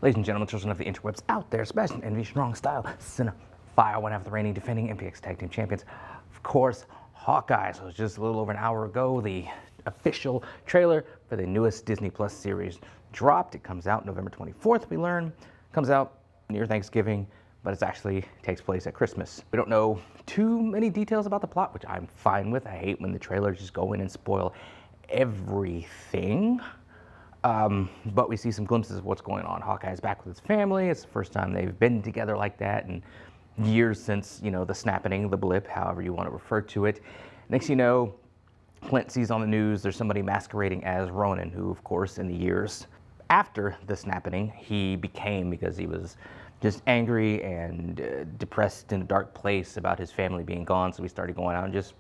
Ladies and gentlemen, children of the interwebs out there, Sebastian Envy, Strong Style, Cinefire, one half the reigning, defending MPX Tag Team Champions. Of course, Hawkeye. So it was just a little over an hour ago, the official trailer for the newest Disney Plus series dropped. It comes out November 24th, we learn. Comes out near Thanksgiving, but it actually takes place at Christmas. We don't know too many details about the plot, which I'm fine with. I hate when the trailers just go in and spoil everything. But we see some glimpses of what's going on. Hawkeye is back with his family. It's the first time they've been together like that in years since, you know, the snapping, the blip, however you want to refer to it. Next you know, Clint sees on the news there's somebody masquerading as Ronin, who, of course, in the years after the snapping, he became because he was just angry and depressed in a dark place about his family being gone. So he started going out and just,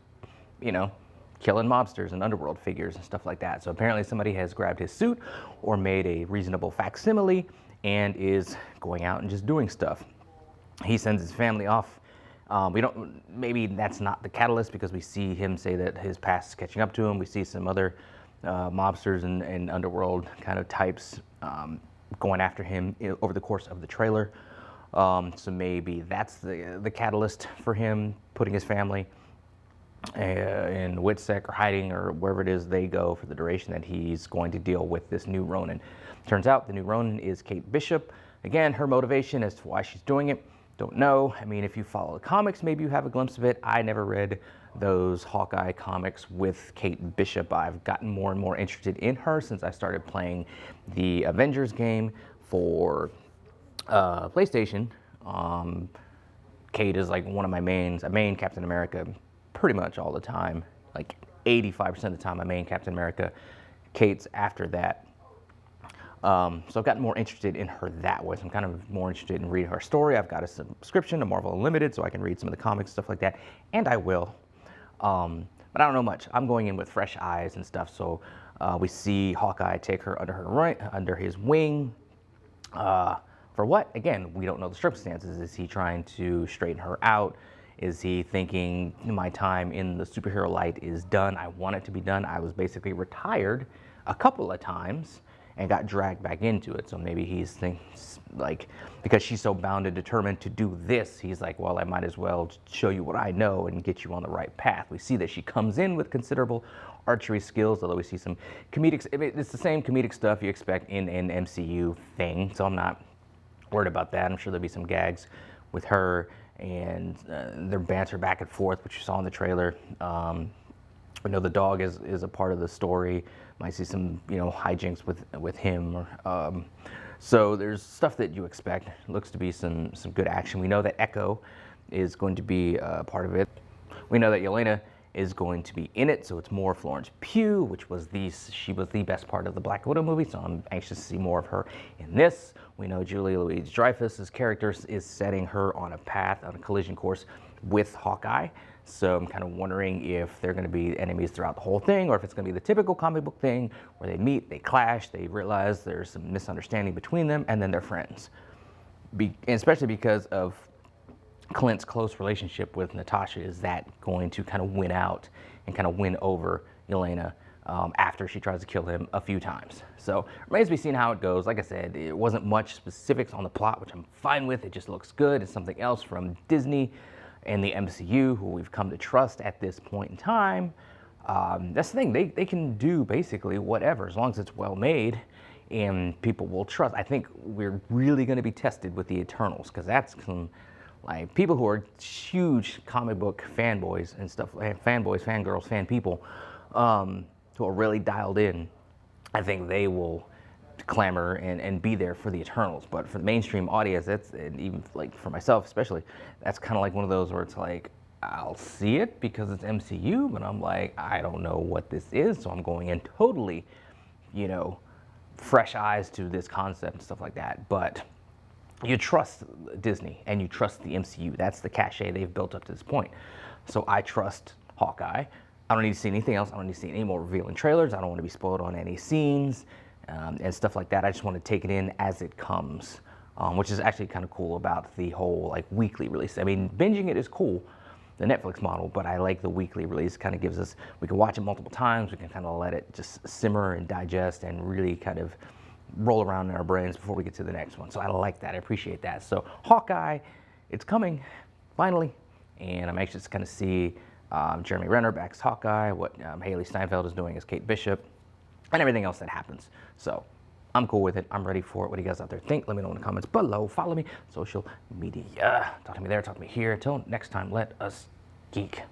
you know, killing mobsters and underworld figures and stuff like that. So apparently somebody has grabbed his suit or made a reasonable facsimile and is going out and just doing stuff. He sends his family off. Maybe that's not the catalyst because we see him say that his past is catching up to him. We see some other mobsters and underworld kind of types going after him over the course of the trailer. So maybe that's the catalyst for him putting his family in Witsec or hiding or wherever it is they go for the duration that he's going to deal with this new Ronin. Turns out the new Ronin is Kate Bishop. Again, her motivation as to why she's doing it, don't know. I mean, if you follow the comics, maybe you have a glimpse of it. I never read those Hawkeye comics with Kate Bishop. I've gotten more and more interested in her since I started playing the Avengers game for PlayStation. Kate is like one of my mains. I main Captain America pretty much all the time. Like 85% of the time I main Captain America. Kate's after that. So I've gotten more interested in her that way. So I'm kind of more interested in reading her story. I've got a subscription to Marvel Unlimited so I can read some of the comics, stuff like that. And I will. But I don't know much. I'm going in with fresh eyes and stuff. So we see Hawkeye take her under his wing. For what? Again, we don't know the circumstances. Is he trying to straighten her out? Is he thinking my time in the superhero light is done? I want it to be done. I was basically retired a couple of times and got dragged back into it. So maybe he's like, because she's so bound and determined to do this, he's like, well, I might as well show you what I know and get you on the right path. We see that she comes in with considerable archery skills, although we see some comedic, it's the same comedic stuff you expect in an MCU thing. So I'm not worried about that. I'm sure there'll be some gags with her and their banter back and forth, which you saw in the trailer. We know the dog is a part of the story. Might see some, you know, hijinks with him. So there's stuff that you expect. It looks to be some good action. We know that Echo is going to be part of it. We know that Yelena is going to be in it, so it's more Florence Pugh, she was the best part of the Black Widow movie, so I'm anxious to see more of her in this. We know Julia Louis-Dreyfus's character is setting her on a path, on a collision course with Hawkeye. So I'm kind of wondering if they're going to be enemies throughout the whole thing, or if it's going to be the typical comic book thing where they meet, they clash, they realize there's some misunderstanding between them, and then they're friends. And especially because of Clint's close relationship with Natasha, is that going to kind of win out and kind of win over Yelena after she tries to kill him a few times. So remains to be seen how it goes. Like I said, it wasn't much specifics on the plot, which I'm fine with. It just looks good. It's something else from Disney and the MCU, who we've come to trust at this point in time. That's the thing, they can do basically whatever, as long as it's well made and people will trust. I think we're really going to be tested with the Eternals, because that's some, like, people who are huge comic book fanboys and stuff, fanboys, fangirls, fan people, who are really dialed in. I think they will clamor and be there for the Eternals. But for the mainstream audience, and even like for myself especially, that's kind of like one of those where it's like, I'll see it because it's MCU, but I'm like, I don't know what this is, so I'm going in totally, you know, fresh eyes to this concept and stuff like that. But you trust Disney and you trust the MCU. That's the cachet they've built up to this point. So I trust Hawkeye. I don't need to see anything else. I don't need to see any more revealing trailers. I don't want to be spoiled on any scenes and stuff like that. I just want to take it in as it comes, which is actually kind of cool about the whole like weekly release. I mean, binging it is cool, the Netflix model, but I like the weekly release. Kind of gives us, we can watch it multiple times. We can kind of let it just simmer and digest and really kind of, roll around in our brains before we get to the next one. So I like that. I appreciate that. So Hawkeye, it's coming finally, and I'm anxious to kind of see Jeremy Renner back as Hawkeye, what Haley Steinfeld is doing as Kate Bishop, and everything else that happens. So I'm cool with it. I'm ready for it. What do you guys out there think? Let me know in the comments below. Follow me on social media. Talk to me there. Talk to me here. Until next time, let us geek.